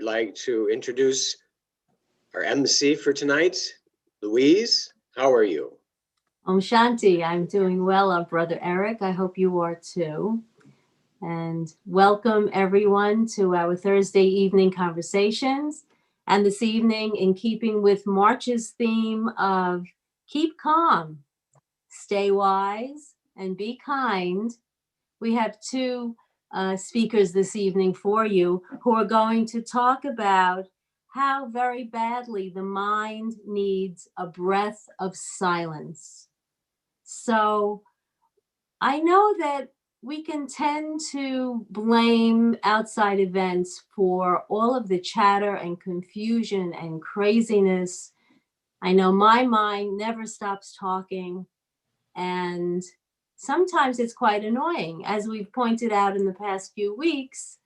I'd like to introduce our MC for tonight, Louise. How are you? Om Shanti, I'm doing well, Brother Eric. I hope you are too. And welcome everyone to our Thursday evening conversations. And this evening, in keeping with March's theme of keep calm, stay wise, and be kind, we have two speakers this evening for you who are going to talk about how very badly the mind needs a breath of silence. So I know that we can tend to blame outside events for all of the chatter and confusion and craziness. I know my mind never stops talking, and sometimes it's quite annoying. As we've pointed out in the past few weeks,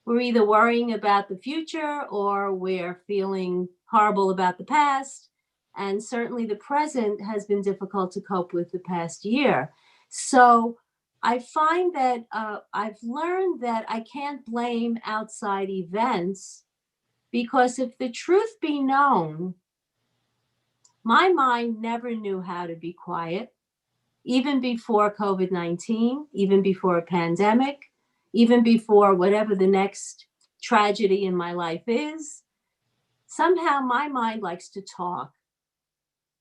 we're either worrying about the future or we're feeling horrible about the past. And certainly the present has been difficult to cope with the past year. So I find that I've learned that I can't blame outside events, because if the truth be known, my mind never knew how to be quiet, even before COVID-19, even before a pandemic, even before whatever the next tragedy in my life is. Somehow my mind likes to talk.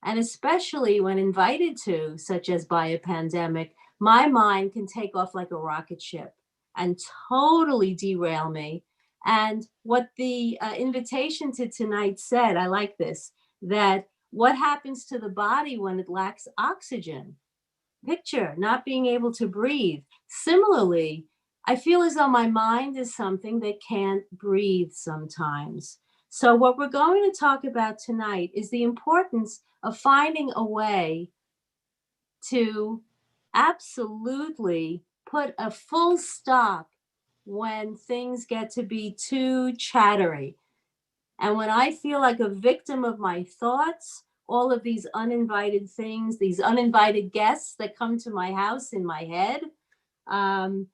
And especially when invited to, such as by a pandemic, my mind can take off like a rocket ship and totally derail me. And what the invitation to tonight said, I like this, that what happens to the body when it lacks oxygen? Picture not being able to breathe. Similarly, I feel as though my mind is something that can't breathe sometimes. So what we're going to talk about tonight is the importance of finding a way to absolutely put a full stop when things get to be too chattery. And when I feel like a victim of my thoughts, all of these uninvited things, these uninvited guests that come to my house in my head,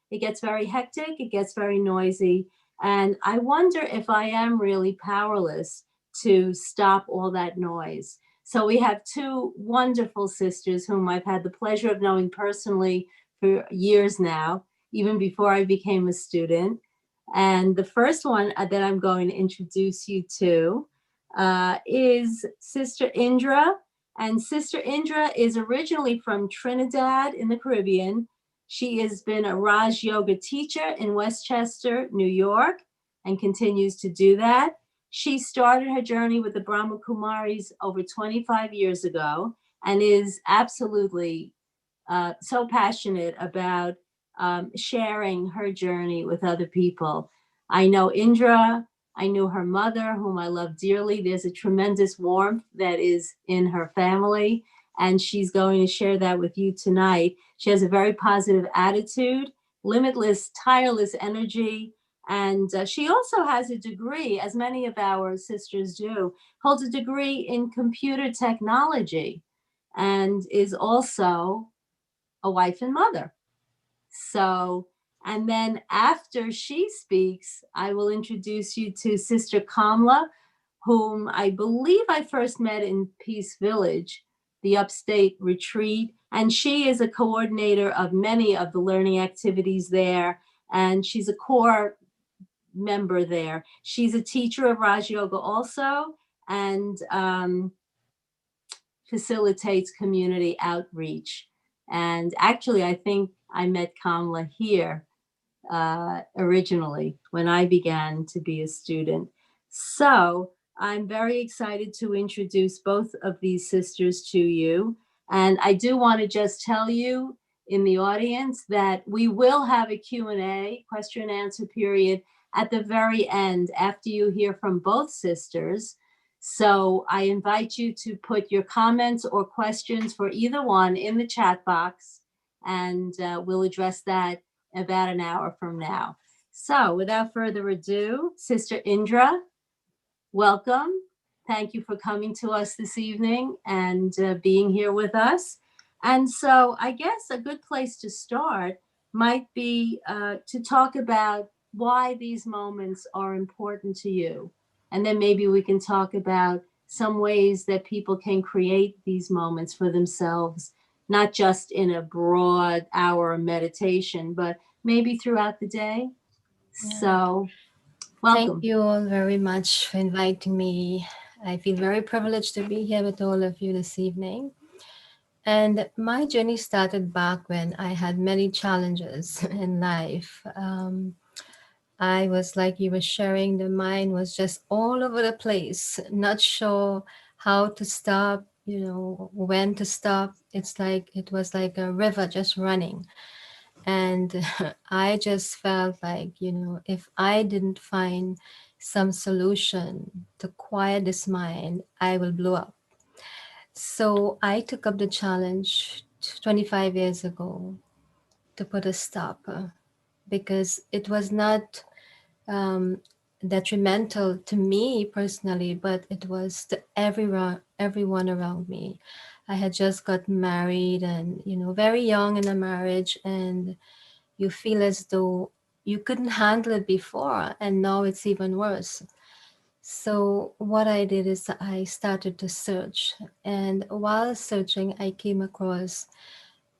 it gets very hectic, it gets very noisy. And I wonder if I am really powerless to stop all that noise. So we have two wonderful sisters whom I've had the pleasure of knowing personally for years now, even before I became a student. And the first one that I'm going to introduce you to is Sister Indra. And Sister Indra is originally from Trinidad in the Caribbean. She has been a Raj Yoga teacher in Westchester, New York, and continues to do that. She started her journey with the Brahma Kumaris over 25 years ago and is absolutely so passionate about sharing her journey with other people. I know Indra. I knew her mother, whom I love dearly. There's a tremendous warmth that is in her family, and she's going to share that with you tonight. She has a very positive attitude, limitless, tireless energy, and she also has a degree, as many of our sisters do, holds a degree in computer technology, and is also a wife and mother. So, and then after she speaks, I will introduce you to Sister Kamla, whom I believe I first met in Peace Village, the upstate retreat. And she is a coordinator of many of the learning activities there. And she's a core member there. She's a teacher of Raj Yoga also, and facilitates community outreach. And actually, I think I met Kamla here originally when I began to be a student. So I'm very excited to introduce both of these sisters to you. And I do want to just tell you in the audience that we will have a Q&A, question and answer period, at the very end after you hear from both sisters. So I invite you to put your comments or questions for either one in the chat box, and we'll address that about an hour from now. So without further ado, Sister Indra, welcome. Thank you for coming to us this evening and being here with us. And so I guess a good place to start might be to talk about why these moments are important to you. And then maybe we can talk about some ways that people can create these moments for themselves, not just in a broad hour of meditation, but maybe throughout the day. Yeah. So, Thank welcome. you all very much for inviting me. I feel very privileged to be here with all of you this evening. And my journey started back when I had many challenges in life. I was like you were sharing, the mind was just all over the place, not sure how to stop, when to stop. It's like it was like a river just running. And I just felt like, if I didn't find some solution to quiet this mind, I will blow up. So I took up the challenge 25 years ago to put a stop, because it was not um, detrimental to me personally, but it was to everyone around me. I had just got married and, very young in a marriage, and you feel as though you couldn't handle it before, and now it's even worse. So, what I did is I started to search, and while searching, I came across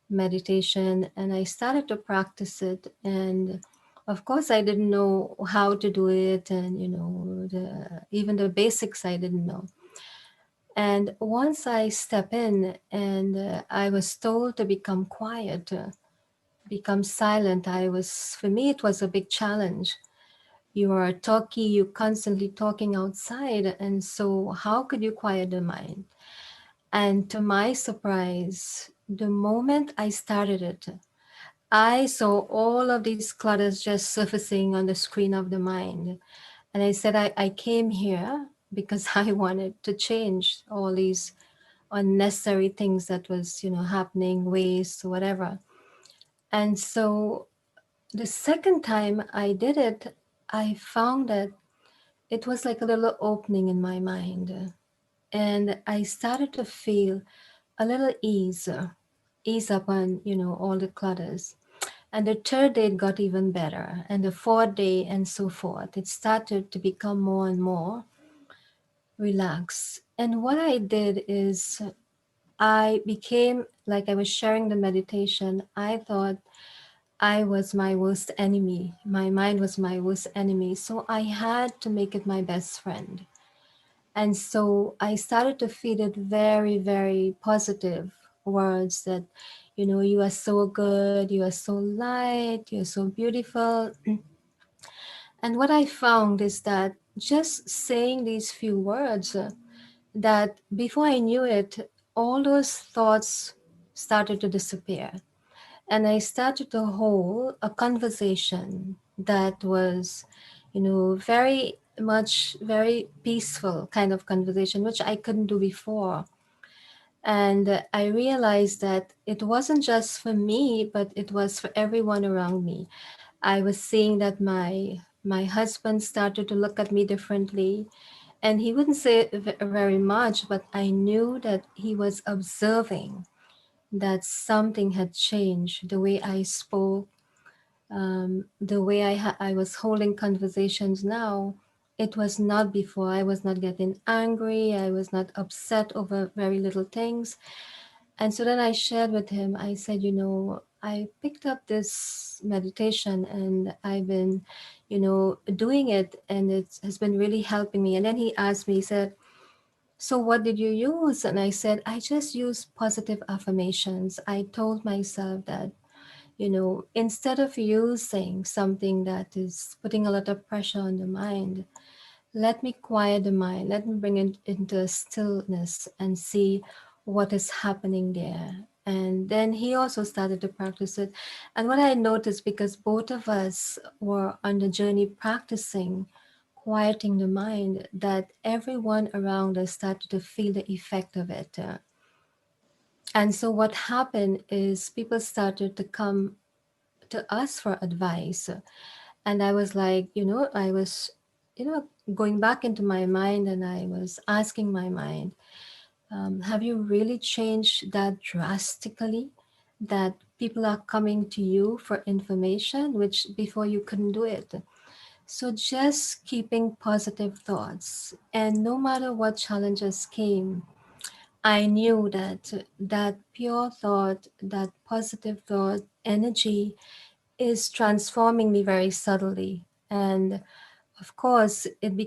meditation and I started to practice it. And of course, I didn't know how to do it, and even the basics I didn't know. And once I step in and I was told to become quiet, become silent, for me, it was a big challenge. You are talky, you constantly talking outside. And so, how could you quiet the mind? And to my surprise, the moment I started it, I saw all of these clutters just surfacing on the screen of the mind. And I said, I came here because I wanted to change all these unnecessary things that was, happening, waste, whatever. And so the second time I did it, I found that it was like a little opening in my mind. And I started to feel a little ease up on, all the clutters. And the third day it got even better. And the fourth day and so forth. It started to become more and more relaxed. And what I did is I became, like I was sharing the meditation, I thought I was my worst enemy. My mind was my worst enemy. So I had to make it my best friend. And so I started to feed it very, very positive words that, you are so good, you are so light, you're so beautiful. And what I found is that just saying these few words, that before I knew it, all those thoughts started to disappear. And I started to hold a conversation that was, very much, very peaceful kind of conversation, which I couldn't do before. And I realized that it wasn't just for me, but it was for everyone around me. I was seeing that my husband started to look at me differently, and he wouldn't say very much, but I knew that he was observing that something had changed, the way I spoke, the way I was holding conversations now. It was not before. I was not getting angry. I was not upset over very little things. And so then I shared with him, I said, I picked up this meditation and I've been, doing it, and it has been really helping me. And then he asked me, he said, so what did you use? And I said, I just use positive affirmations. I told myself that, instead of using something that is putting a lot of pressure on the mind, let me quiet the mind, let me bring it into stillness and see what is happening there. And then he also started to practice it. And what I noticed, because both of us were on the journey practicing quieting the mind, that everyone around us started to feel the effect of it. And so what happened is people started to come to us for advice. And I was like, I was, going back into my mind, and I was asking my mind, have you really changed that drastically, that people are coming to you for information, which before you couldn't do it? So just keeping positive thoughts, and no matter what challenges came, I knew that that pure thought, that positive thought energy is transforming me very subtly. And of course, it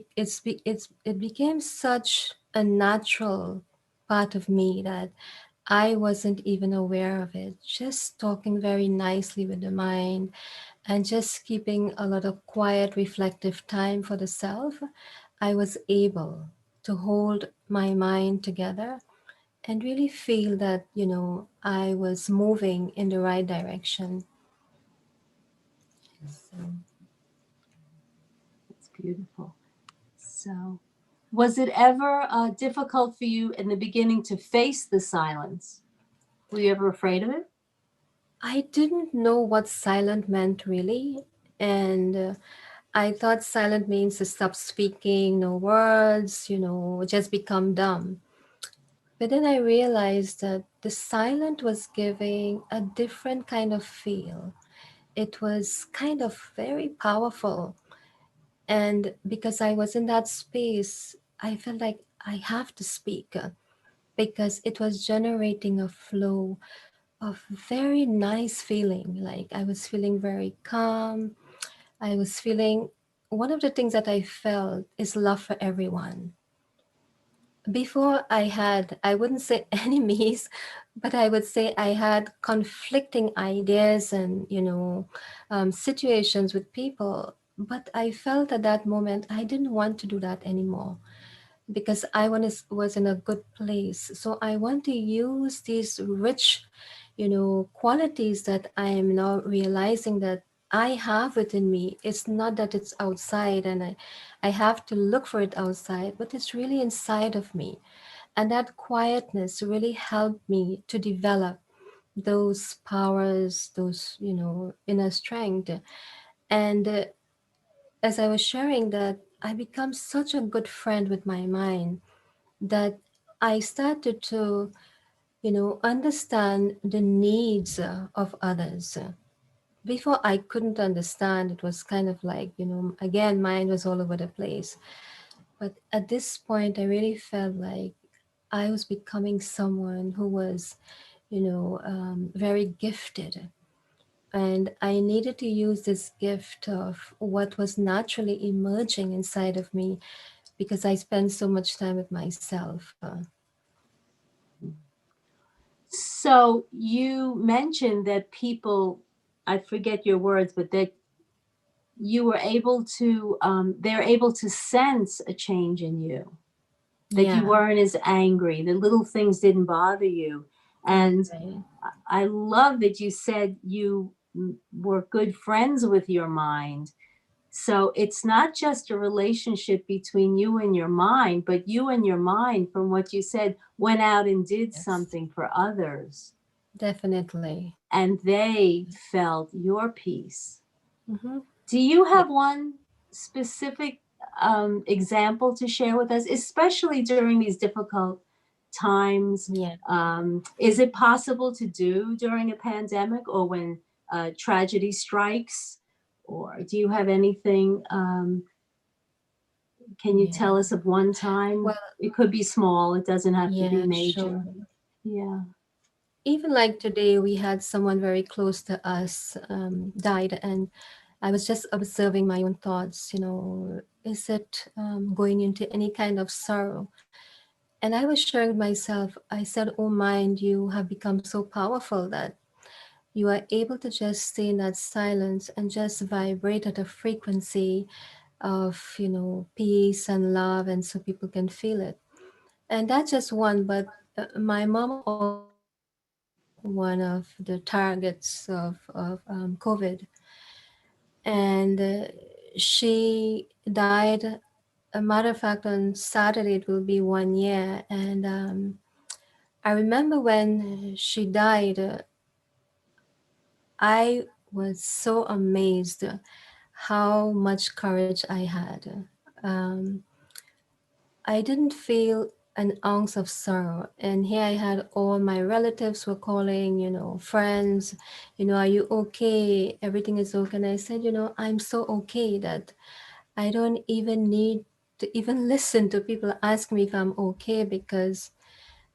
became such a natural part of me that I wasn't even aware of it. Just talking very nicely with the mind and just keeping a lot of quiet, reflective time for the self, I was able to hold my mind together and really feel that, I was moving in the right direction. So, It's beautiful. So, was it ever difficult for you in the beginning to face the silence? Were you ever afraid of it? I didn't know what silent meant really. And I thought silent means to stop speaking, no words, just become dumb. But then I realized that the silent was giving a different kind of feel. It was kind of very powerful. And because I was in that space, I felt like I have to speak because it was generating a flow of very nice feeling. Like I was feeling very calm. I was feeling one of the things that I felt is love for everyone. Before I wouldn't say enemies, but I would say I had conflicting ideas and, situations with people. But I felt at that moment I didn't want to do that anymore because was in a good place. So I want to use these rich, qualities that I am now realizing that I have within me. It's not that it's outside and I have to look for it outside, but it's really inside of me. And that quietness really helped me to develop those powers, those, inner strength. And as I was sharing that, I become such a good friend with my mind that I started to, understand the needs of others. Before I couldn't understand, it was kind of like, again, mind was all over the place. But at this point, I really felt like I was becoming someone who was, very gifted. And I needed to use this gift of what was naturally emerging inside of me because I spend so much time with myself. So, you mentioned that people, I forget your words, but that you were able to, they're able to sense a change in you, that you Yeah, weren't as angry, the little things didn't bother you. And right. I love that you said you were good friends with your mind. So it's not just a relationship between you and your mind, but you and your mind, from what you said, went out and did Yes, something for others, definitely. and they felt your peace. Mm-hmm. Do you Yeah, have one specific example to share with us, especially during these difficult times? yeah. Is it possible to do during a pandemic or when tragedy strikes? Or do you have anything? Can you Yeah. tell us of one time? Well, It could be small, it doesn't have to be yeah, sure. major. Yeah. Even like today, we had someone very close to us died, and I was just observing my own thoughts. Is it going into any kind of sorrow? And I was sharing with myself, I said, oh, mind, you have become so powerful that you are able to just stay in that silence and just vibrate at a frequency of, peace and love, and so people can feel it. And that's just one, but my mom also one of the targets of COVID, and she died. A matter of fact, on Saturday it will be 1 year, and I remember when she died, I was so amazed how much courage I had. Um, I didn't feel an ounce of sorrow. And here I had all my relatives were calling, friends, are you okay? Everything is okay. And I said, I'm so okay that I don't even need to even listen to people ask me if I'm okay, because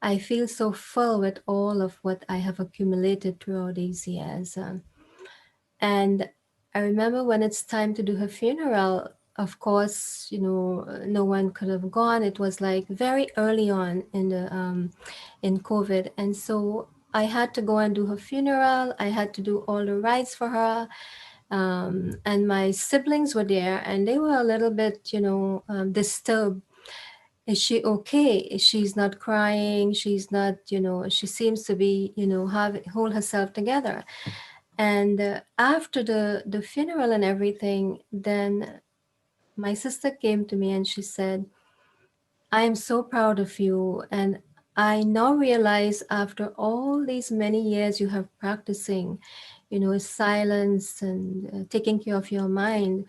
I feel so full with all of what I have accumulated throughout these years. And I remember when it's time to do her funeral, of course, no one could have gone. It was like very early on in COVID. And so I had to go and do her funeral. I had to do all the rites for her. And my siblings were there, and they were a little bit, disturbed. Is she okay? She's not crying. She's not, she seems to be, hold herself together. And after the funeral and everything, then my sister came to me and she said, I am so proud of you. And I now realize, after all these many years you have practicing, silence and taking care of your mind,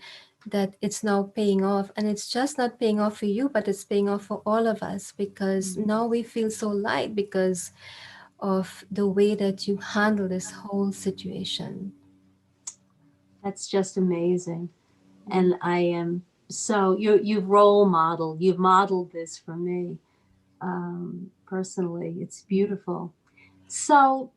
that it's now paying off. And it's just not paying off for you, but it's paying off for all of us, because now we feel so light because of the way that you handle this whole situation. That's just amazing. And I am so you've you've modeled this for me personally. It's beautiful. So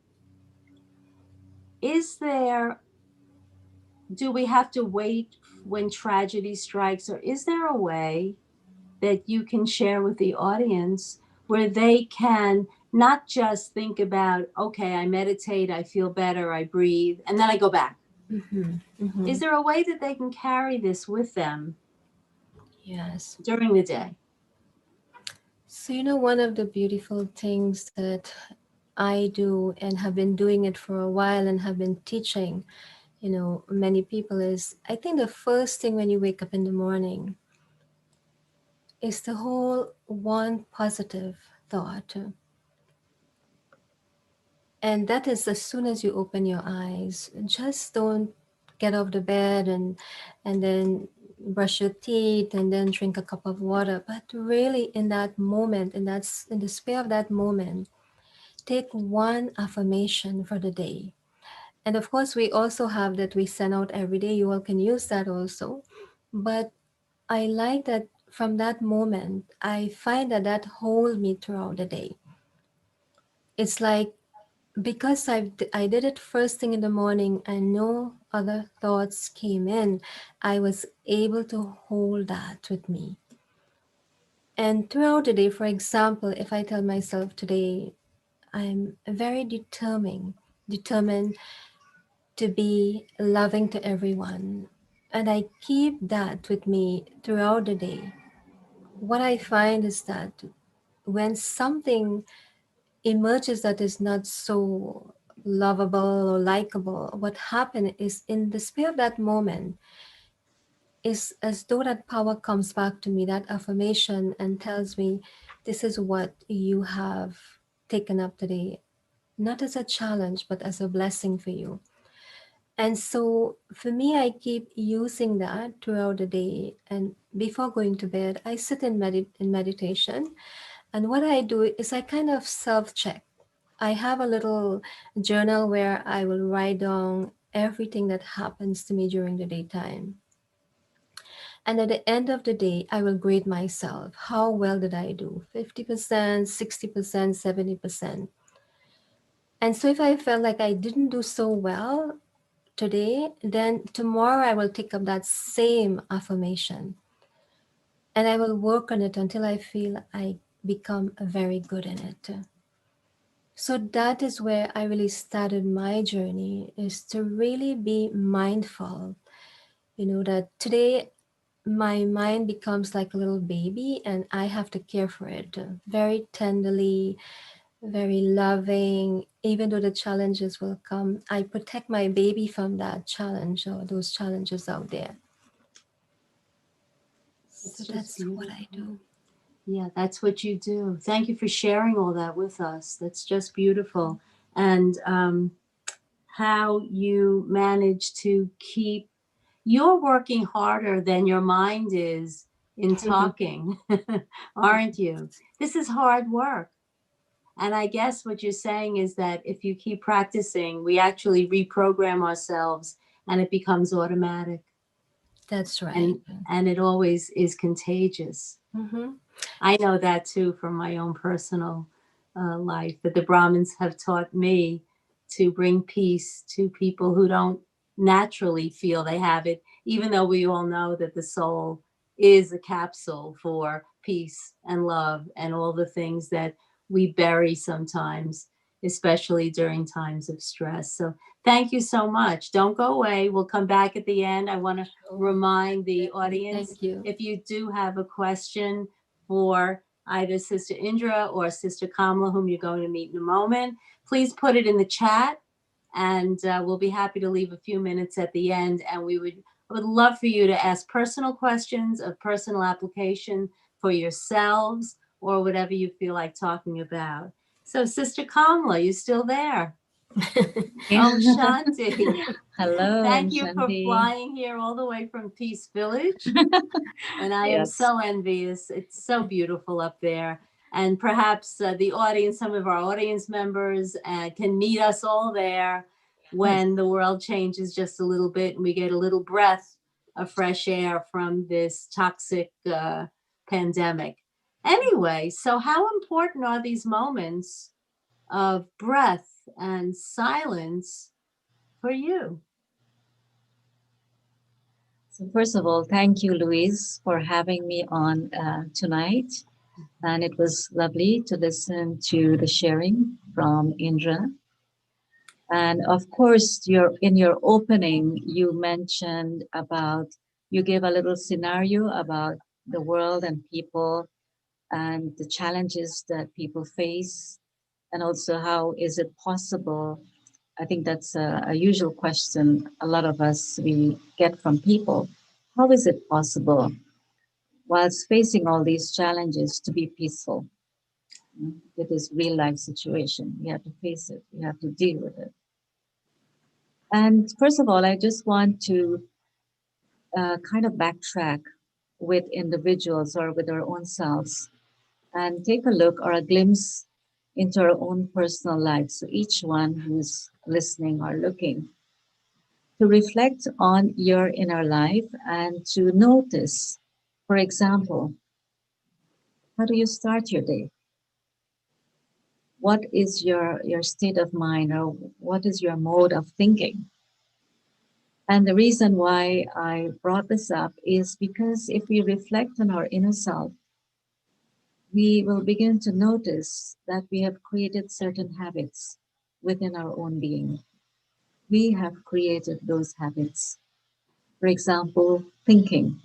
do we have to wait when tragedy strikes, or is there a way that you can share with the audience where they can not just think about, okay, I meditate, I feel better, I breathe, and then I go back? Mhm, mhm. Is there a way that they can carry this with them Yes. during the day? So, one of the beautiful things that I do and have been doing it for a while and have been teaching, many people, is I think the first thing when you wake up in the morning is the whole one positive thought. And that is as soon as you open your eyes. Just don't get off the bed and then brush your teeth and then drink a cup of water. But really, in that moment, in the spare of that moment, take one affirmation for the day. And of course, we also have that we send out every day. You all can use that also. But I like that from that moment, I find that holds me throughout the day. It's like, because I did it first thing in the morning and no other thoughts came in, I was able to hold that with me. And throughout the day, for example, if I tell myself today, I'm very determined to be loving to everyone, and I keep that with me throughout the day, what I find is that when something emerges that is not so lovable or likable, what happens is, in the spare of that moment, is as though that power comes back to me, that affirmation, and tells me, this is what you have taken up today, not as a challenge, but as a blessing for you. And so for me, I keep using that throughout the day. And before going to bed, I sit in meditation. And what I do is I kind of self check. I have a little journal where I will write down everything that happens to me during the daytime. And at the end of the day, I will grade myself. How well did I do? 50%, 60%, 70%. And so if I felt like I didn't do so well today, then tomorrow I will take up that same affirmation and I will work on it until I feel I become very good in it. So that is where I really started my journey, is to really be mindful. That today my mind becomes like a little baby and I have to care for it very tenderly, very loving. Even though the challenges will come, I protect my baby from that challenge or those challenges out there. It's So just that's what I do. beautiful. Yeah, that's what you do. Thank you for sharing all that with us. That's just beautiful. And how you manage to keep, you're working harder than your mind is in talking, aren't you? This is hard work. And I guess what you're saying is that if you keep practicing, we actually reprogram ourselves and it becomes automatic. That's right. and it always is contagious. Mm-hmm. I know that too from my own personal life, that the Brahmins have taught me to bring peace to people who don't naturally feel they have it, even though we all know that the soul is a capsule for peace and love and all the things that we bury sometimes, especially during times of stress. So thank you so much. Don't go away. We'll come back at the end. I want to remind the audience, Thank you. if you do have a question for either Sister Indra or Sister Kamla, whom you're going to meet in a moment, please put it in the chat, and we'll be happy to leave a few minutes at the end. And we would love for you to ask personal questions of personal application for yourselves or whatever you feel like talking about. So, Sister Kamla, you still there? Om Shanti. Hello. Thank you for Shanti. flying here all the way from Peace Village. And I am Yes. so envious. It's so beautiful up there. And perhaps the audience, some of our audience members can meet us all there when the world changes just a little bit and we get a little breath of fresh air from this toxic pandemic. Anyway, so how important are these moments of breath and silence for you? So first of all, thank you, Louise, for having me on tonight. And it was lovely to listen to the sharing from Indra. And of course, in your opening, you mentioned about, you gave a little scenario about the world and people and the challenges that people face, and also how is it possible. I think that's a usual question a lot of us we get from people. How is it possible, whilst facing all these challenges, to be peaceful? With this real life situation, we have to face it, we have to deal with it. And first of all, I just want to kind of backtrack with individuals or with our own selves and take a look or a glimpse into our own personal lives. So each one who's listening or looking, to reflect on your inner life and to notice, for example, how do you start your day? What is your state of mind, or what is your mode of thinking? And the reason why I brought this up is because if we reflect on our inner self, we will begin to notice that we have created certain habits within our own being. We have created those habits. For example, thinking.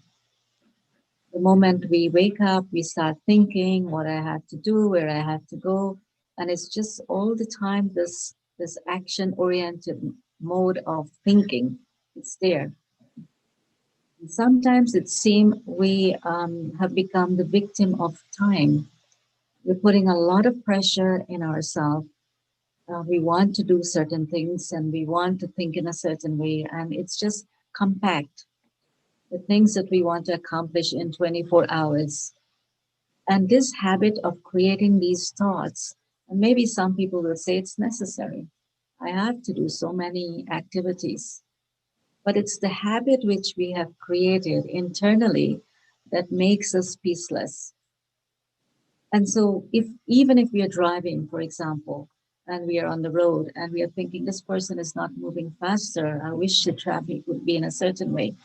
The moment we wake up, we start thinking what I have to do, where I have to go. And it's just all the time this action-oriented mode of thinking. It's there. And sometimes it seems we have become the victim of time. We're putting a lot of pressure in ourselves. We want to do certain things and we want to think in a certain way, and it's just compact. The things that we want to accomplish in 24 hours. And this habit of creating these thoughts, and maybe some people will say it's necessary. I have to do so many activities. But it's the habit which we have created internally that makes us peaceless. And so even if we are driving, for example, and we are on the road and we are thinking this person is not moving faster, I wish the traffic would be in a certain way.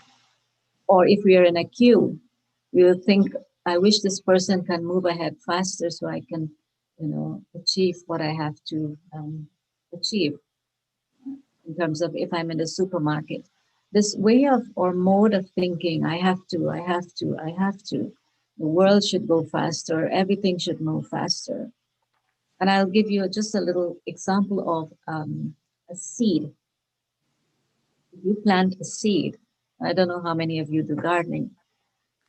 Or if we are in a queue, we will think, I wish this person can move ahead faster so I can, achieve what I have to achieve. In terms of if I'm in the supermarket, this way of or mode of thinking, I have to. The world should go faster. Everything should move faster. And I'll give you just a little example of a seed. If you plant a seed, I don't know how many of you do gardening,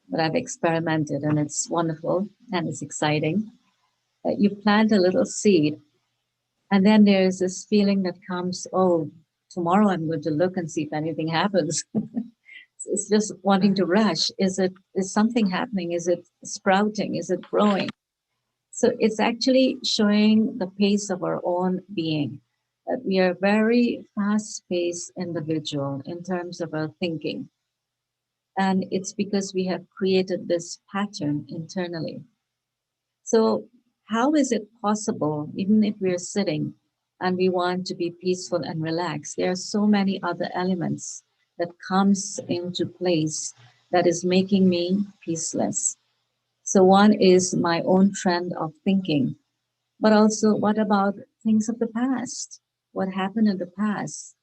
but I've experimented and it's wonderful and it's exciting. You plant a little seed, and then there's this feeling that comes, oh, tomorrow I'm going to look and see if anything happens. It's just wanting to rush. Is something happening? Is it sprouting? Is it growing? So it's actually showing the pace of our own being, that we are a very fast-paced individual in terms of our thinking. And it's because we have created this pattern internally. So how is it possible, even if we're sitting and we want to be peaceful and relaxed, there are so many other elements that comes into place that is making me peaceless. So one is my own trend of thinking, but also what about things of the past? What happened in the past?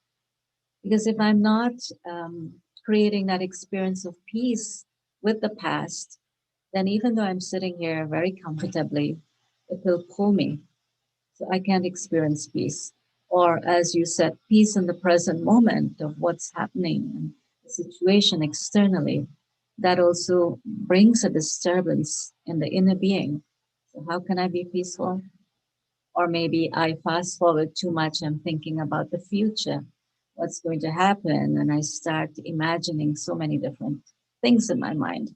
Because if I'm not creating that experience of peace with the past, then even though I'm sitting here very comfortably, it will pull me. So I can't experience peace. Or as you said, peace in the present moment of what's happening and the situation externally. That also brings a disturbance in the inner being. So how can I be peaceful? Or maybe I fast forward too much. I'm thinking about the future, what's going to happen, and I start imagining so many different things in my mind.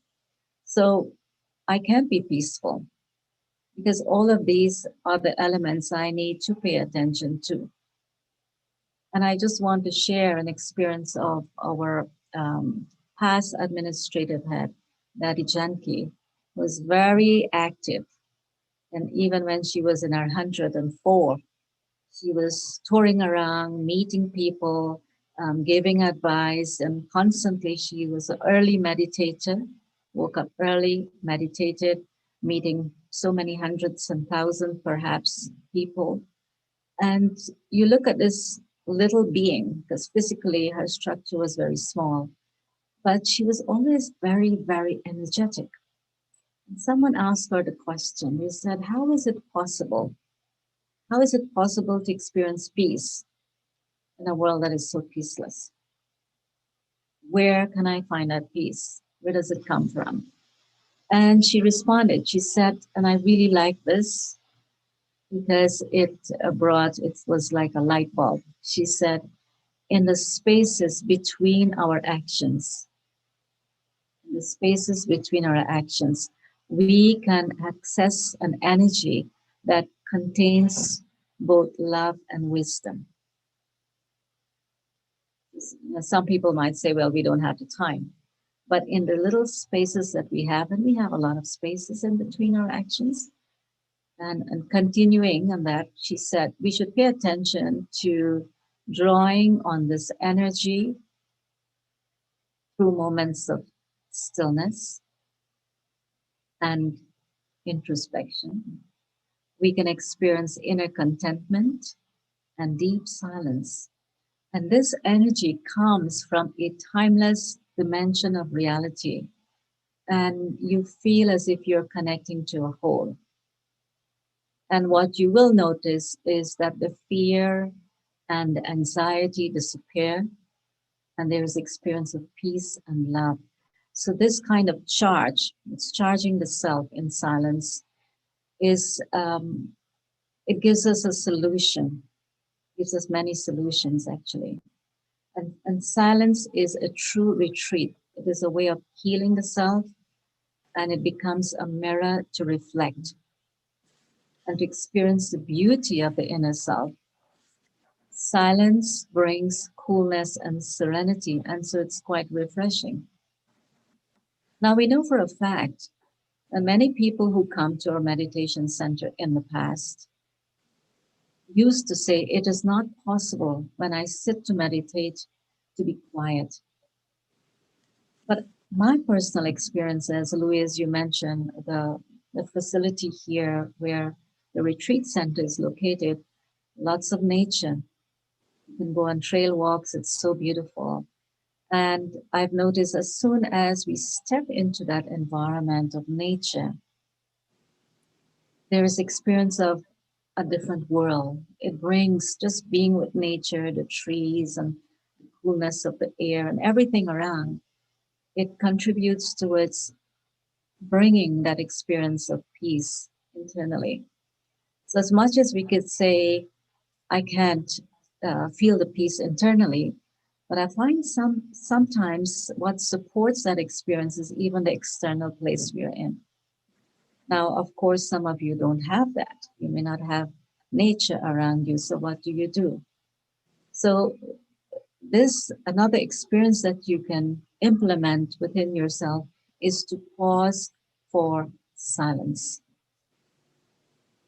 So I can't be peaceful because all of these are the elements I need to pay attention to. And I just want to share an experience of our past administrative head, Daddy Janki, was very active. And even when she was in her 104, she was touring around, meeting people, giving advice, and constantly she was an early meditator, woke up early, meditated, meeting so many hundreds and thousands, perhaps, people. And you look at this little being, because physically her structure was very small, but she was always very, very energetic. And someone asked her the question, they said, how is it possible? How is it possible to experience peace in a world that is so peaceless? Where can I find that peace? Where does it come from? And she responded, she said, and I really like this because it was like a light bulb. She said, in the spaces between our actions, in the spaces between our actions, we can access an energy that contains both love and wisdom. Some people might say, well, we don't have the time. But in the little spaces that we have, and we have a lot of spaces in between our actions, and continuing on that, she said, we should pay attention to drawing on this energy through moments of stillness and introspection. We can experience inner contentment and deep silence. And this energy comes from a timeless dimension of reality. And you feel as if you're connecting to a whole. And what you will notice is that the fear and the anxiety disappear, and there is experience of peace and love. So this kind of charge, it's charging the self in silence, is it gives us a solution, gives us many solutions actually. And silence is a true retreat. It is a way of healing the self, and it becomes a mirror to reflect and to experience the beauty of the inner self. Silence brings coolness and serenity, and so it's quite refreshing. Now, we know for a fact that many people who come to our meditation center in the past used to say, it is not possible when I sit to meditate to be quiet. But my personal experience, as Louise, you mentioned, the facility here where the retreat center is located, lots of nature. You can go on trail walks, it's so beautiful. And I've noticed as soon as we step into that environment of nature, there is experience of a different world. It brings just being with nature, the trees and the coolness of the air and everything around. It contributes towards bringing that experience of peace internally. So as much as we could say, I can't feel the peace internally, but I find sometimes what supports that experience is even the external place we're in. Now, of course, some of you don't have that. You may not have nature around you. So what do? So This, another experience that you can implement within yourself is to pause for silence.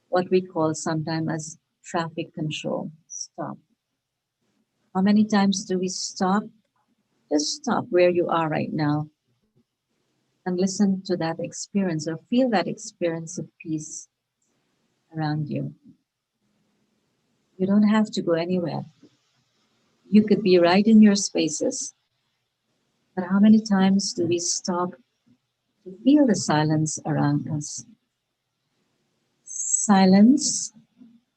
What we call sometimes as traffic control. Stop. How many times do we stop? Just stop where you are right now and listen to that experience or feel that experience of peace around you. You don't have to go anywhere. You could be right in your spaces. But how many times do we stop to feel the silence around us? Silence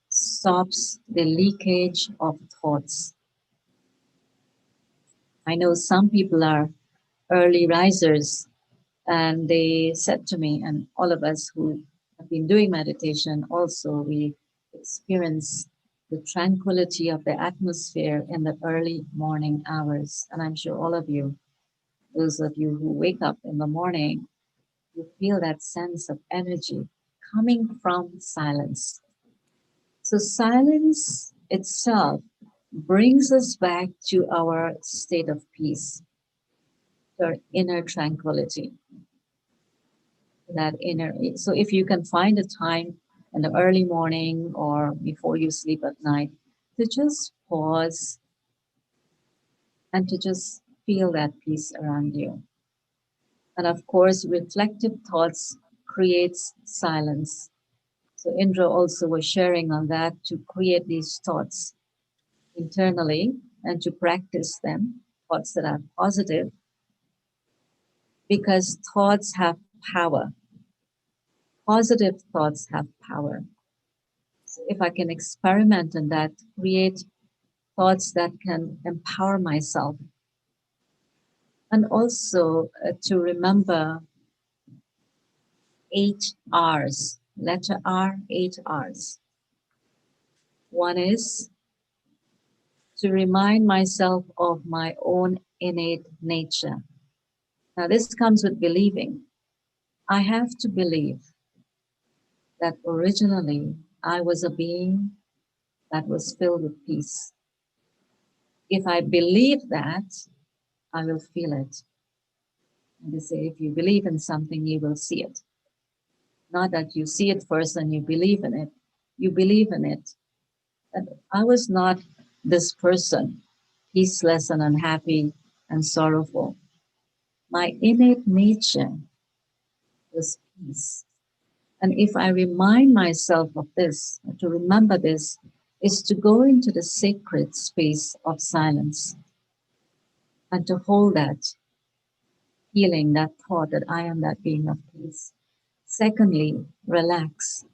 stops the leakage of thoughts. I know some people are early risers, and they said to me, and all of us who have been doing meditation also, we experience the tranquility of the atmosphere in the early morning hours. And I'm sure all of you, those of you who wake up in the morning, you feel that sense of energy coming from silence. So silence itself brings us back to our state of peace, to our inner tranquility, that inner. So if you can find a time in the early morning or before you sleep at night to just pause and to just feel that peace around you. And of course, reflective thoughts creates silence. So Indra also was sharing on that, to create these thoughts internally and to practice them, thoughts that are positive, because thoughts have power. Positive thoughts have power. So if I can experiment in that, create thoughts that can empower myself. And also to remember 8 R's, letter R, 8 R's. One is to remind myself of my own innate nature. Now, this comes with believing. I have to believe that originally I was a being that was filled with peace. If I believe that, I will feel it. And they say, if you believe in something, you will see it. Not that you see it first and you believe in it. You believe in it. And I was not this person, peaceless and unhappy and sorrowful. My innate nature was peace. And if I remind myself of this, to remember this, is to go into the sacred space of silence and to hold that feeling, that thought that I am that being of peace. Secondly, relax.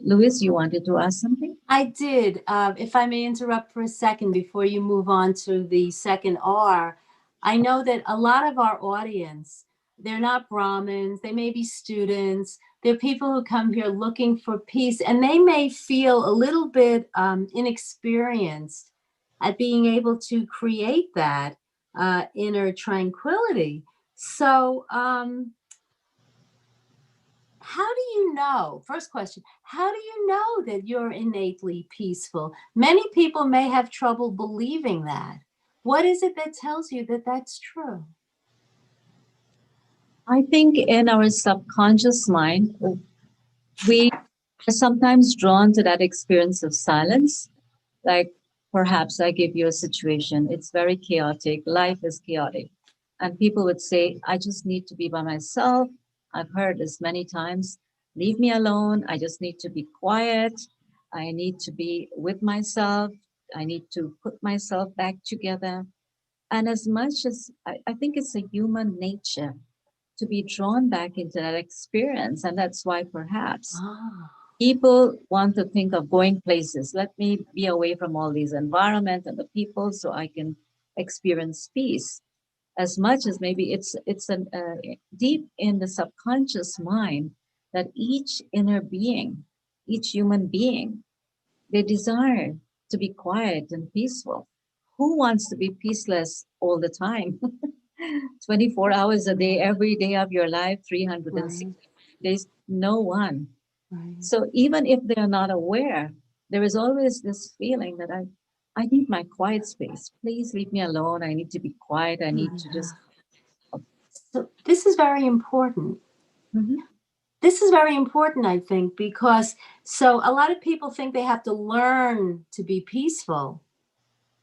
Louise, you wanted to ask something? I did. If I may interrupt for a second before you move on to the second R, I know that a lot of our audience, they're not Brahmins, they may be students, they're people who come here looking for peace, and they may feel a little bit inexperienced at being able to create that inner tranquility. So, how do you know? First question, how do you know that you're innately peaceful? Many people may have trouble believing that. What is it that tells you that that's true? I think in our subconscious mind, we are sometimes drawn to that experience of silence. Like perhaps I give you a situation, it's very chaotic, life is chaotic. And people would say, I just need to be by myself. I've heard this many times. Leave me alone. I just need to be quiet. I need to be with myself. I need to put myself back together. And as much as I think it's a human nature to be drawn back into that experience. And that's why perhaps people want to think of going places. Let me be away from all these environment and the people so I can experience peace. As much as maybe it's deep in the subconscious mind that each inner being, each human being, they desire to be quiet and peaceful. Who wants to be peaceless all the time? 24 hours a day, every day of your life, 360 days, no one. Right. So even if they're not aware, there is always this feeling that I need my quiet space. Please leave me alone. I need to be quiet. I need to just. So this is very important. Mhm. This is very important, I think, because so a lot of people think they have to learn to be peaceful.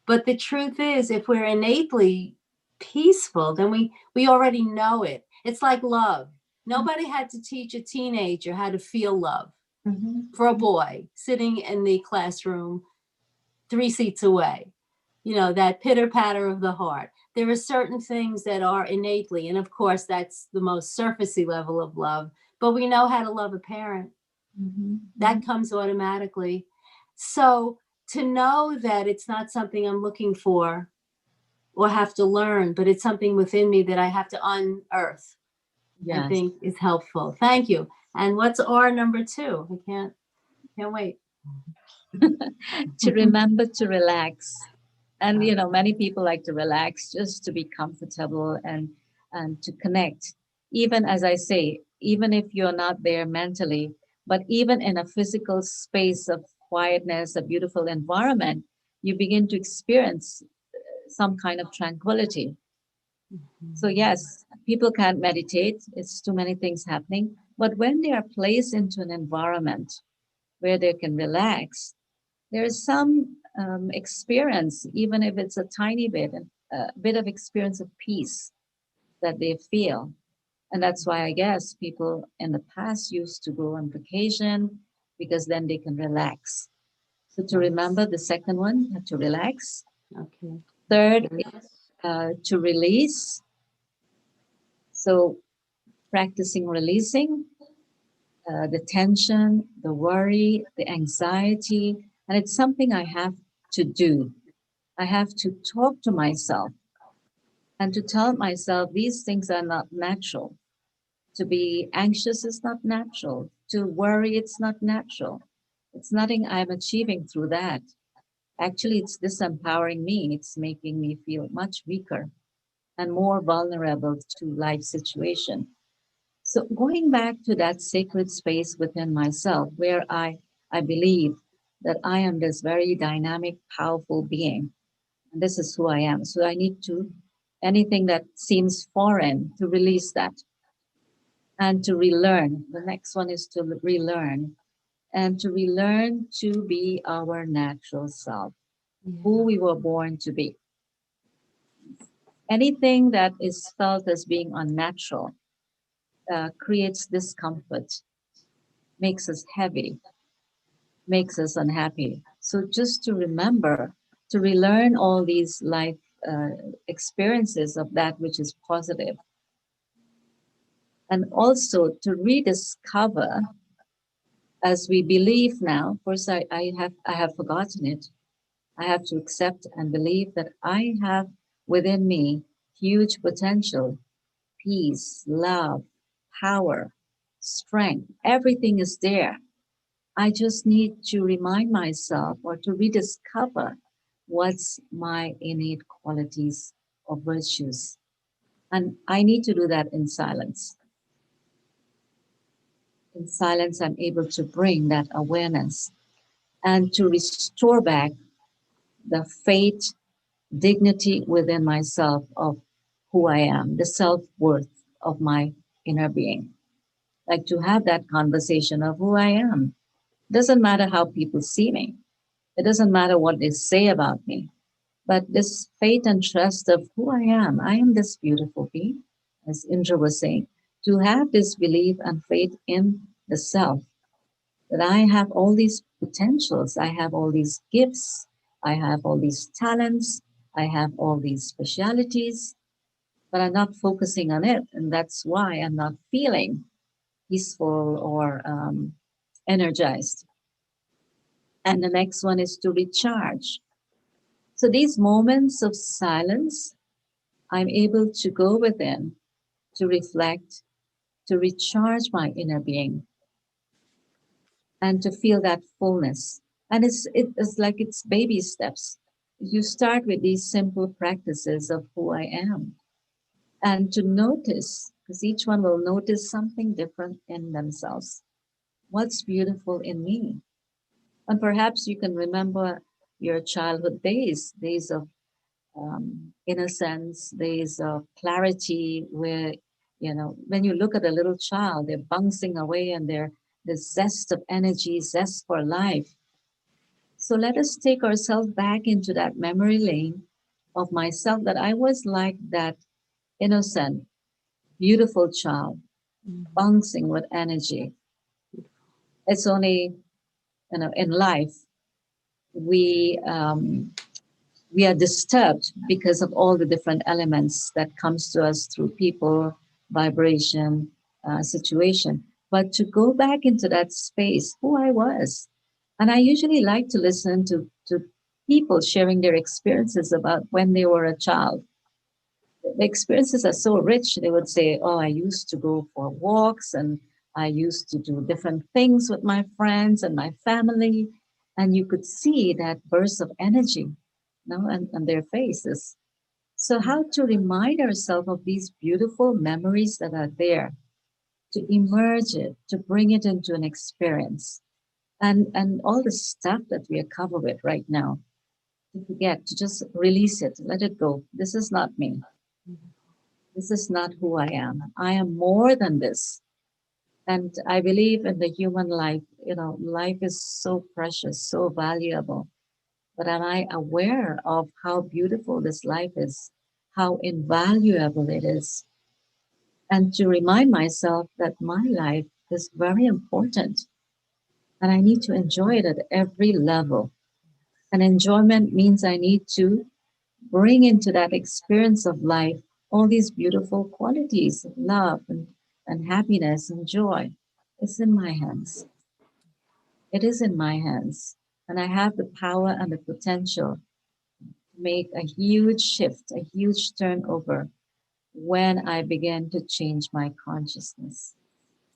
But the truth is, if we're innately peaceful, then we already know it. It's like love. Nobody had to teach a teenager how to feel love. For a boy sitting in the classroom 3 seats away, that pitter patter of the heart. There are certain things that are innately, and of course, that's the most surfacey level of love, but we know how to love a parent. That comes automatically. So to know that it's not something I'm looking for or have to learn, but it's something within me that I have to unearth, I Yes. think is helpful. Thank you. And what's R number 2? I can't wait. To remember to relax. And many people like to relax just to be comfortable and to connect. Even as I say, even if you're not there mentally, but even in a physical space of quietness, a beautiful environment, you begin to experience some kind of tranquility. So yes, people can't meditate. It's too many things happening. But when they are placed into an environment where they can relax, there's some experience, even if it's a tiny bit, a bit of experience of peace that they feel. And that's why I guess people in the past used to go on vacation because then they can relax. So to remember the second one, to relax. Okay. Third, to release. So practicing releasing the tension, the worry, the anxiety, and it's something I have to do. I have to talk to myself and to tell myself these things are not natural. To be anxious is not natural. To worry, it's not natural. It's nothing I'm achieving through that. Actually, it's disempowering me. It's making me feel much weaker and more vulnerable to life situation. So going back to that sacred space within myself where I believe that I am this very dynamic, powerful being. And this is who I am. So I need to, anything that seems foreign, to release that and to relearn. The next one is to relearn and to relearn to be our natural self, who we were born to be. Anything that is felt as being unnatural creates discomfort, makes us heavy, makes us unhappy. So just to remember to relearn all these life experiences of that which is positive, and also to rediscover as we believe now. Of course, I have forgotten it. I have to accept and believe that I have within me huge potential, peace, love, power, strength. Everything is there. I just need to remind myself or to rediscover what's my innate qualities or virtues. And I need to do that in silence. In silence, I'm able to bring that awareness and to restore back the faith, dignity within myself of who I am, the self worth of my inner being. Like to have that conversation of who I am. Doesn't matter how people see me. It doesn't matter what they say about me, but this faith and trust of who I am this beautiful being, as Indra was saying, to have this belief and faith in the self, that I have all these potentials, I have all these gifts, I have all these talents, I have all these specialities, but I'm not focusing on it. And that's why I'm not feeling peaceful or energized. And the next one is to recharge. So these moments of silence, I'm able to go within, to reflect, to recharge my inner being, and to feel that fullness. And it's like it's baby steps. You start with these simple practices of who I am, and to notice, because each one will notice something different in themselves. What's beautiful in me? And perhaps you can remember, your childhood days of innocence, days of clarity, where, you know, when you look at a little child, they're bouncing away and they're the zest of energy, zest for life. So let us take ourselves back into that memory lane of myself, that I was like that innocent, beautiful child, bouncing with energy. It's only, you know, in life, we are disturbed because of all the different elements that comes to us through people, vibration, situation. But to go back into that space, who I was, and I usually like to listen to people sharing their experiences about when they were a child. The experiences are so rich. They would say, "Oh, I used to go for walks, and I used to do different things with my friends and my family," and you could see that burst of energy, you know, and their faces. So, how to remind ourselves of these beautiful memories that are there, to emerge it, to bring it into an experience, and all the stuff that we are covered with right now, to forget, to just release it, let it go. This is not me. This is not who I am. I am more than this. And I believe in the human life, you know, life is so precious, so valuable. But am I aware of how beautiful this life is, how invaluable it is? And to remind myself that my life is very important and I need to enjoy it at every level. And enjoyment means I need to bring into that experience of life all these beautiful qualities of love and happiness and joy. It's in my hands. It is in my hands. And I have the power and the potential to make a huge shift, a huge turnover when I begin to change my consciousness.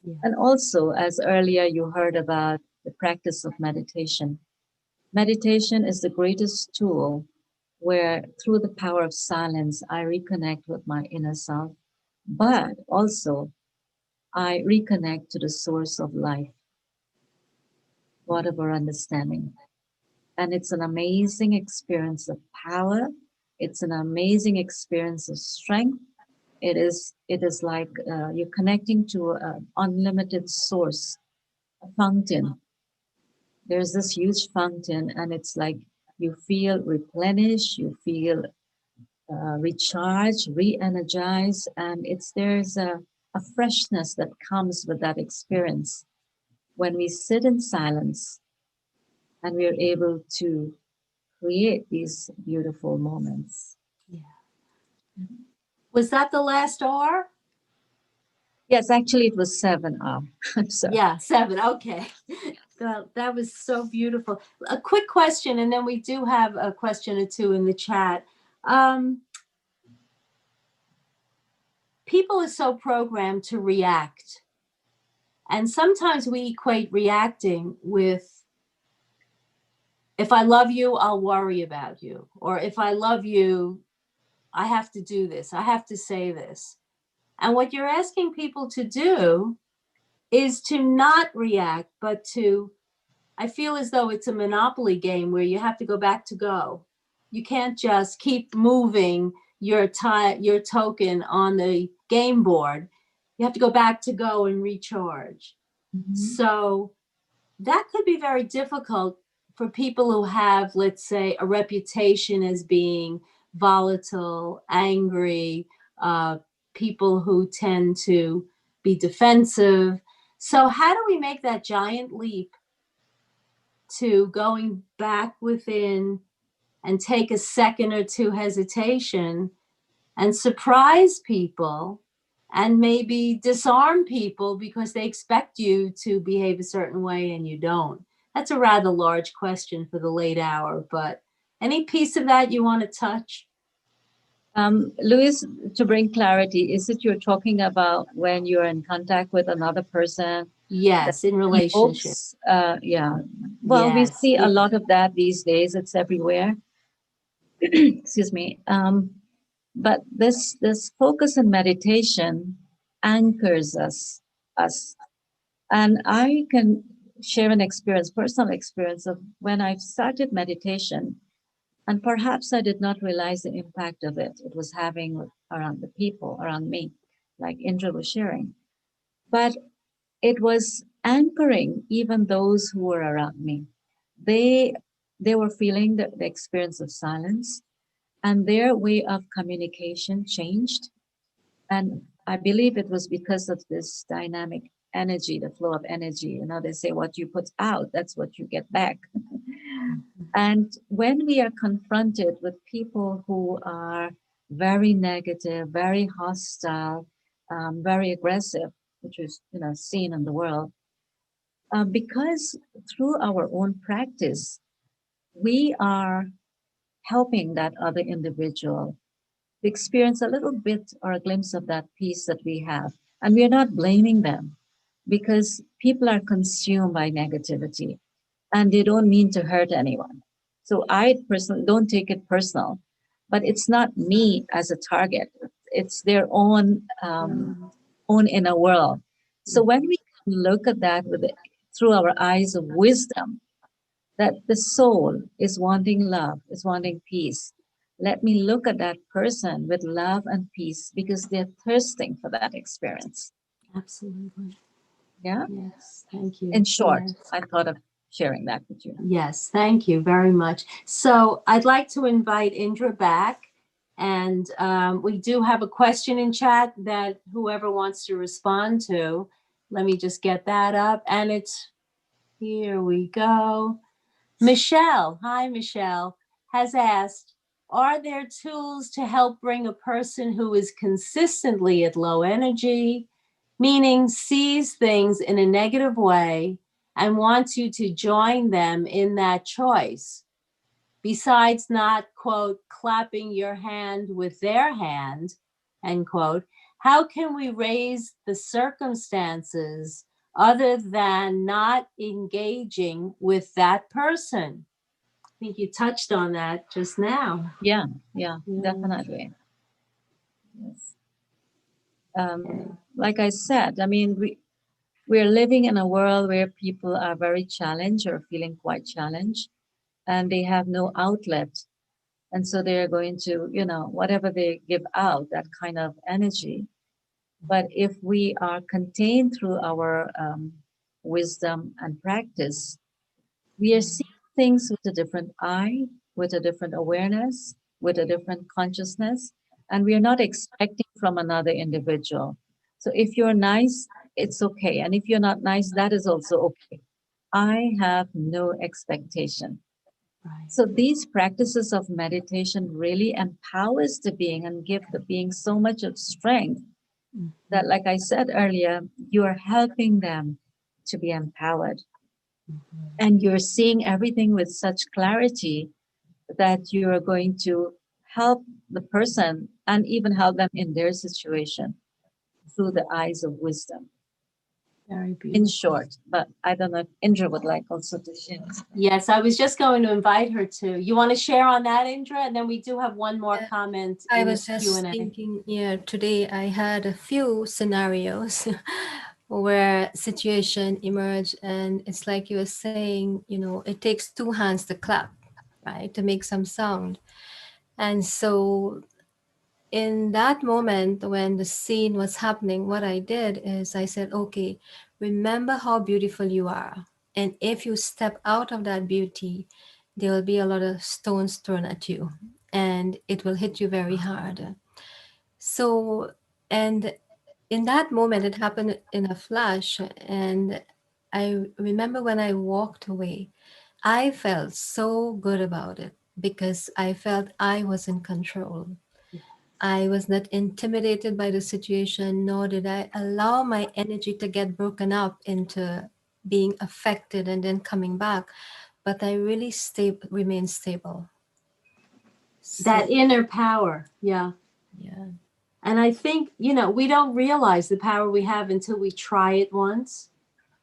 Yeah. And also, as earlier you heard about the practice of meditation, meditation is the greatest tool where through the power of silence, I reconnect with my inner self, but also I reconnect to the source of life, whatever understanding. And it's an amazing experience of power. It's an amazing experience of strength. It is like you're connecting to an unlimited source, a fountain. There's this huge fountain, and it's like you feel replenished, you feel recharge, re-energize, and there's a freshness that comes with that experience when we sit in silence and we are able to create these beautiful moments. Yeah. Was that the last R? Yes, actually, it was 7 R. I'm sorry. Yeah, 7. Okay. That was so beautiful. A quick question, and then we do have a question or two in the chat. People are so programmed to react. And sometimes we equate reacting with, if I love you, I'll worry about you. Or if I love you, I have to do this. I have to say this. And what you're asking people to do is to not react, but to, I feel as though it's a Monopoly game where you have to go back to go. You can't just keep moving your token on the game board. You have to go back to go and recharge. Mhm. So that could be very difficult for people who have, let's say, a reputation as being volatile, angry, people who tend to be defensive. So how do we make that giant leap to going back within and take a second or two hesitation and surprise people and maybe disarm people because they expect you to behave a certain way and you don't? That's a rather large question for the late hour, but any piece of that you want to touch? Louise, to bring clarity, is it you're talking about when you're in contact with another person? Yes, in relationship. Yeah. Well, we Yes. see a lot of that these days. It's everywhere. Excuse me. But this focus and meditation anchors us, and I can share an experience, personal experience of when I started meditation, and perhaps I did not realize the impact of it was having around the people around me, like Indra was sharing. But it was anchoring even those who were around me. They they were feeling the experience of silence, and their way of communication changed. And I believe it was because of this dynamic energy, the flow of energy. You know, they say what you put out, that's what you get back. And when we are confronted with people who are very negative, very hostile, very aggressive, which is seen in the world, because through our own practice, we are helping that other individual to experience a little bit or a glimpse of that peace that we have. And we are not blaming them because people are consumed by negativity and they don't mean to hurt anyone. So I personally don't take it personal, but it's not me as a target. It's their own inner world. So when we look at that through our eyes of wisdom, that the soul is wanting love, is wanting peace. Let me look at that person with love and peace because they're thirsting for that experience. Absolutely. Yeah. Yes. Thank you. In short, Yes. I thought of sharing that with you. Yes. Thank you very much. So I'd like to invite Indra back. And we do have a question in chat that whoever wants to respond to. Let me just get that up. And here we go. Michelle, hi Michelle, has asked, are there tools to help bring a person who is consistently at low energy, meaning sees things in a negative way and wants you to join them in that choice? Besides not, quote, clapping your hand with their hand, end quote, how can we raise the circumstances other than not engaging with that person? I think you touched on that just now. Yeah, definitely. Yes. Like I said, I mean, we're living in a world where people are very challenged or feeling quite challenged, and they have no outlet. And so they're going to, whatever they give out, that kind of energy. But if we are contained through our wisdom and practice, we are seeing things with a different eye, with a different awareness, with a different consciousness, and we are not expecting from another individual. So if you're nice, it's okay. And if you're not nice, that is also okay. I have no expectation. Right. So these practices of meditation really empowers the being and give the being so much of strength that, like I said earlier, you are helping them to be empowered. And you're seeing everything with such clarity that you are going to help the person and even help them in their situation through the eyes of wisdom. Very beautiful. In short, but I don't know if Indra would like also to share. Yes, I was just going to invite her to. You want to share on that, Indra? And then we do have one more comment. I in was the just Q&A. thinking, today I had a few scenarios where situation emerged, and it's like you were saying, it takes two hands to clap, right, to make some sound. And so in that moment when the scene was happening, what I did is I said, okay, remember how beautiful you are. And if you step out of that beauty, there will be a lot of stones thrown at you and it will hit you very hard. So, and in that moment, it happened in a flash. And I remember when I walked away, I felt so good about it because I felt I was in control. I was not intimidated by the situation, nor did I allow my energy to get broken up into being affected and then coming back. But I really remained stable. That inner power. Yeah. Yeah. And I think, we don't realize the power we have until we try it once.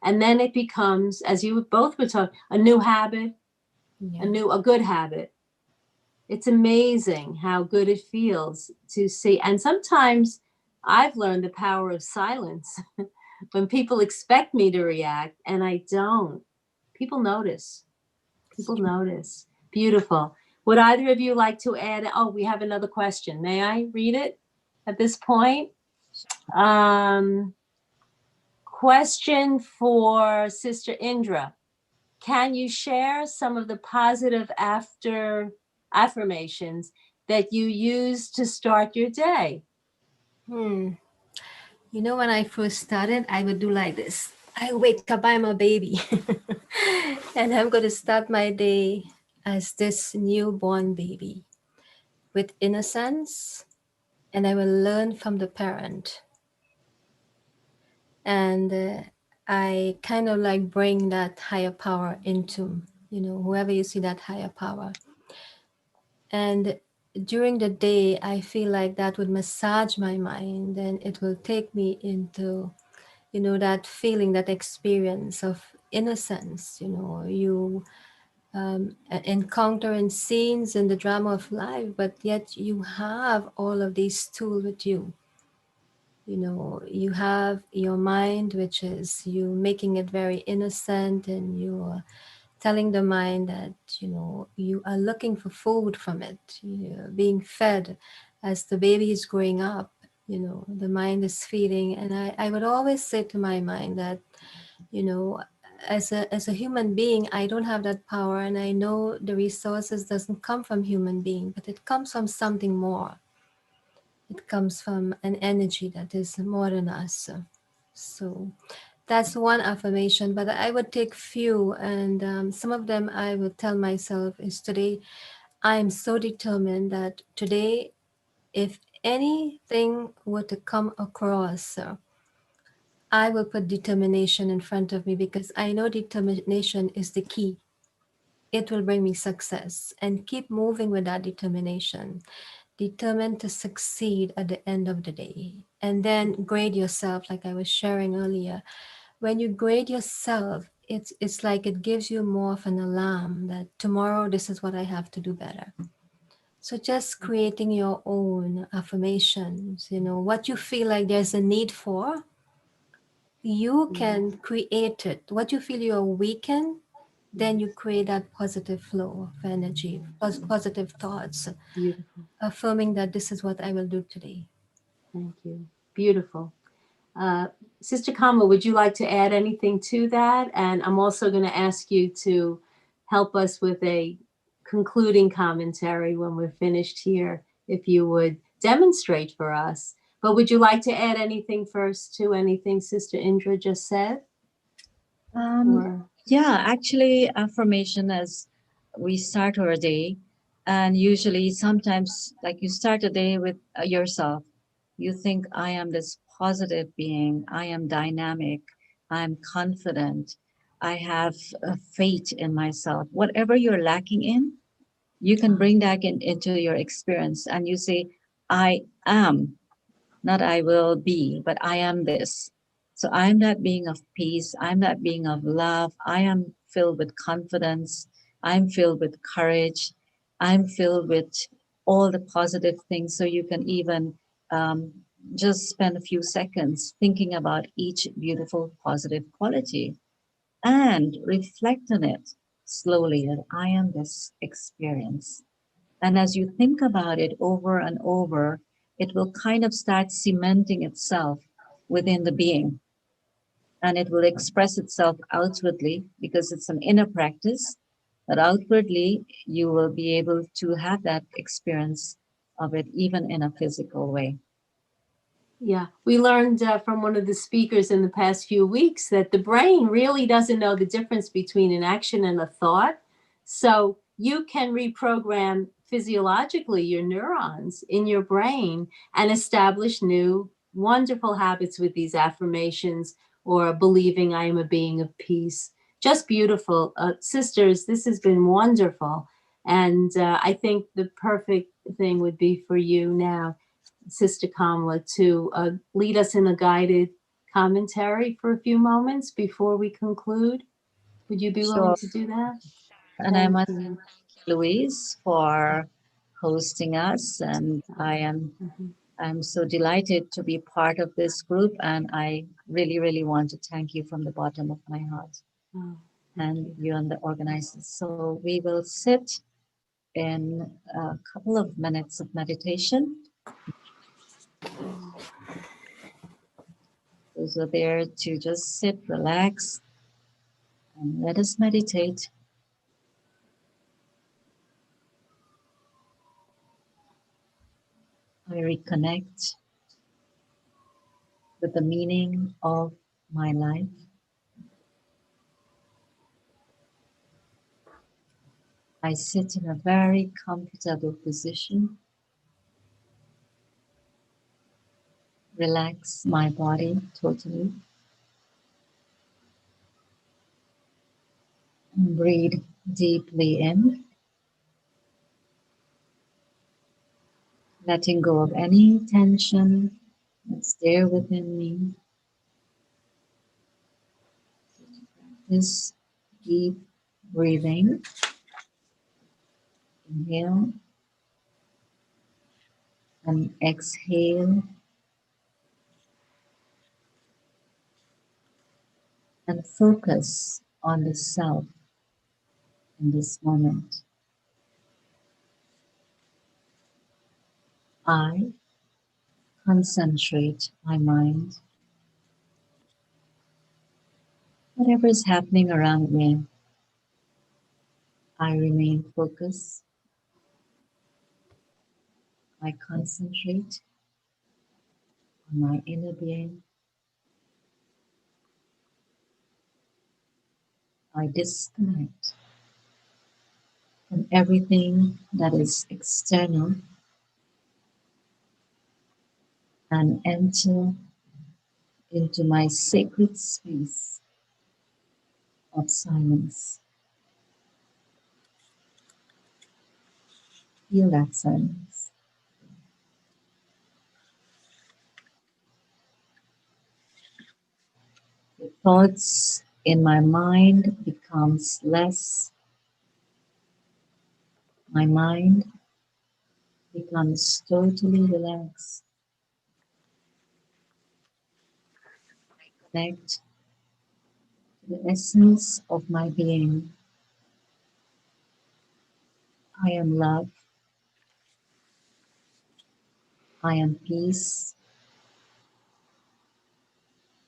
And then it becomes, as you both were talking, a new habit, a good habit. It's amazing how good it feels to see. And sometimes I've learned the power of silence when people expect me to react and I don't. People notice. People notice. Beautiful. Would either of you like to add? Oh, we have another question. May I read it at this point? Question for Sister Indra. Can you share some of the positive affirmations that you use to start your day? You know, when I first started, I would do like this. I wake up, I'm a baby. And I'm going to start my day as this newborn baby with innocence, and I will learn from the parent. And I kind of like bring that higher power into, whoever you see that higher power. And during the day, I feel like that would massage my mind, and it will take me into, that feeling, that experience of innocence. You encounter in scenes in the drama of life, but yet you have all of these tools with you. You have your mind, which is you making it very innocent, and you're telling the mind that you are looking for food from it. You're being fed as the baby is growing up. The mind is feeding, and I would always say to my mind that as a human being, I don't have that power, and I know the resources doesn't come from human being, but it comes from something more. It comes from an energy that is more than us. So that's one affirmation, but I would take few, and some of them I would tell myself is today, I am so determined that today, if anything were to come across, I will put determination in front of me, because I know determination is the key. It will bring me success, and keep moving with that determination. Determined to succeed at the end of the day. And then grade yourself, like I was sharing earlier. When you grade yourself, it's like it gives you more of an alarm that tomorrow this is what I have to do better. So just creating your own affirmations, what you feel like there's a need for, you can create it. What you feel you're weak in, then you create that positive flow of energy, positive thoughts, Beautiful. affirming that this is what I will do today. Thank you. Beautiful. Sister Kamla, would you like to add anything to that? And I'm also going to ask you to help us with a concluding commentary when we're finished here, if you would demonstrate for us. But would you like to add anything first to anything Sister Indra just said? Yeah, actually, affirmation as we start our day, and usually sometimes, like you start a day with yourself, you think, I am this positive being, I am dynamic, I'm confident, I have faith in myself. Whatever you're lacking in, you can bring that into your experience, and you say, I am, not I will be, but I am this. So I'm that being of peace. I'm that being of love. I am filled with confidence. I'm filled with courage. I'm filled with all the positive things. So you can even just spend a few seconds thinking about each beautiful positive quality and reflect on it slowly, that I am this experience. And as you think about it over and over, it will kind of start cementing itself within the being. And it will express itself outwardly, because it's an inner practice. But outwardly, you will be able to have that experience of it, even in a physical way. Yeah, we learned from one of the speakers in the past few weeks that the brain really doesn't know the difference between an action and a thought. So you can reprogram physiologically your neurons in your brain and establish new wonderful habits with these affirmations, or believing I am a being of peace. Just beautiful. Sisters, this has been wonderful. And I think the perfect thing would be for you now, Sister Kamla, to lead us in a guided commentary for a few moments before we conclude. Would you be willing to do that? And I must thank Louise for hosting us, and I am I'm so delighted to be part of this group, and I really, really want to thank you from the bottom of my heart Oh, and you and the organizers. So we will sit in a couple of minutes of meditation. Those are there to just sit, relax, and let us meditate. I reconnect with the meaning of my life. I sit in a very comfortable position, relax my body totally, and breathe deeply in, letting go of any tension that's there within me. This deep breathing, inhale and exhale, and focus on the self in this moment. I concentrate my mind. Whatever is happening around me, I remain focused. I concentrate on my inner being. I disconnect from everything that is external and enter into my sacred space of silence. Feel that silence. The thoughts in my mind becomes less. My mind becomes totally relaxed. Connect to the essence of my being. I am love. I am peace.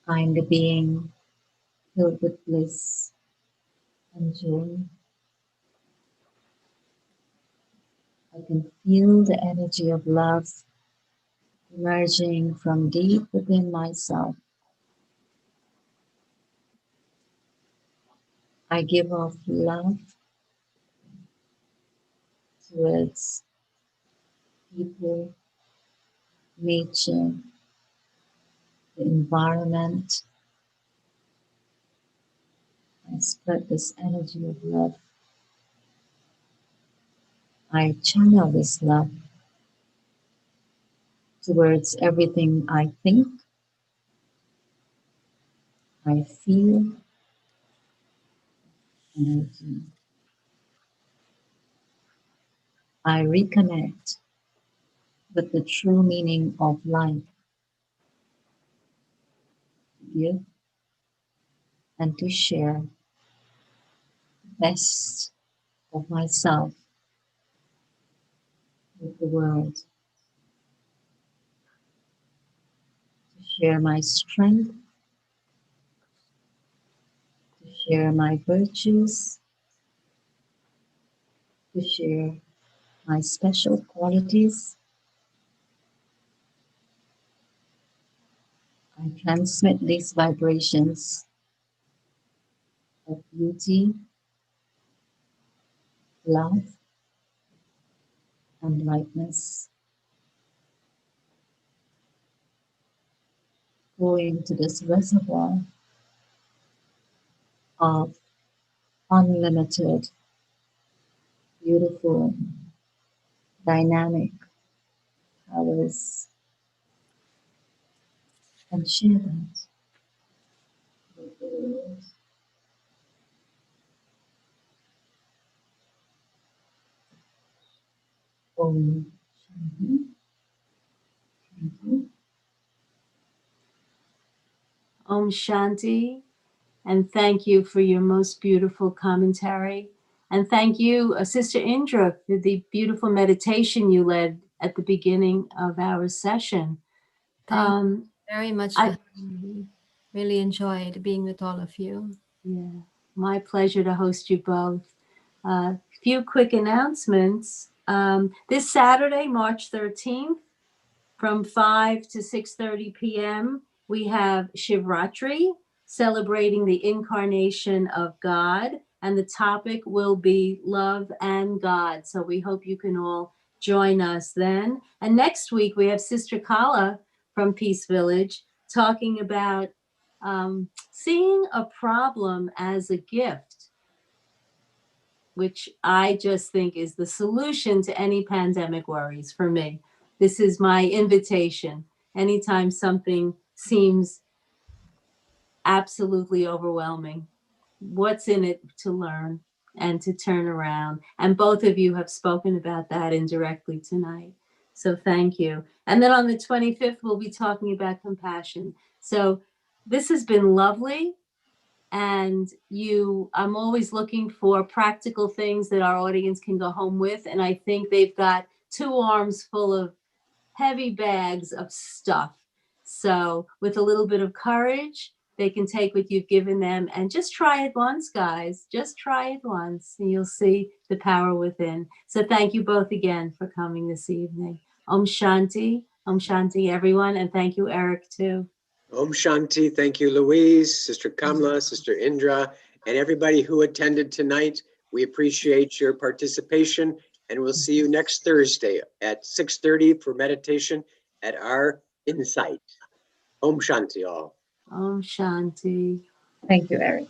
I am the being filled with bliss and joy. I can feel the energy of love emerging from deep within myself. I give off love towards people, nature, the environment. I spread this energy of love. I channel this love towards everything I think, I feel, and I do. I reconnect with the true meaning of life, to give and to share the best of myself with the world, to share my strength, to share my virtues, to share my special qualities. I transmit these vibrations of beauty, love, and lightness, going to this reservoir of unlimited, beautiful, dynamic powers, and share that with the world. Om Shanti. Om Shanti. And thank you for your most beautiful commentary. And thank you, Sister Indra, for the beautiful meditation you led at the beginning of our session. Thank you very much for I- having me. Really enjoyed being with all of you. Yeah, my pleasure to host you both. Few quick announcements. This Saturday, March 13th, from 5 to 6:30 p.m., we have Shivratri, celebrating the incarnation of God, and the topic will be love and God. So we hope you can all join us then. And next week, we have Sister Kala from Peace Village talking about seeing a problem as a gift, which I just think is the solution to any pandemic worries for me. This is my invitation. Anytime something seems absolutely overwhelming, what's in it to learn and to turn around? And both of you have spoken about that indirectly tonight. So thank you. And then on the 25th, we'll be talking about compassion. So this has been lovely. And I'm always looking for practical things that our audience can go home with. And I think they've got 2 arms full of heavy bags of stuff. So with a little bit of courage, they can take what you've given them and just try it once, guys. Just try it once and you'll see the power within. So thank you both again for coming this evening. Om Shanti, everyone. And thank you, Eric, too. Om Shanti. Thank you, Louise, Sister Kamla, Sister Indra, and everybody who attended tonight. We appreciate your participation, and we'll see you next Thursday at 6:30 for meditation at our Insight. Om Shanti all. Om Shanti. Thank you, Eric.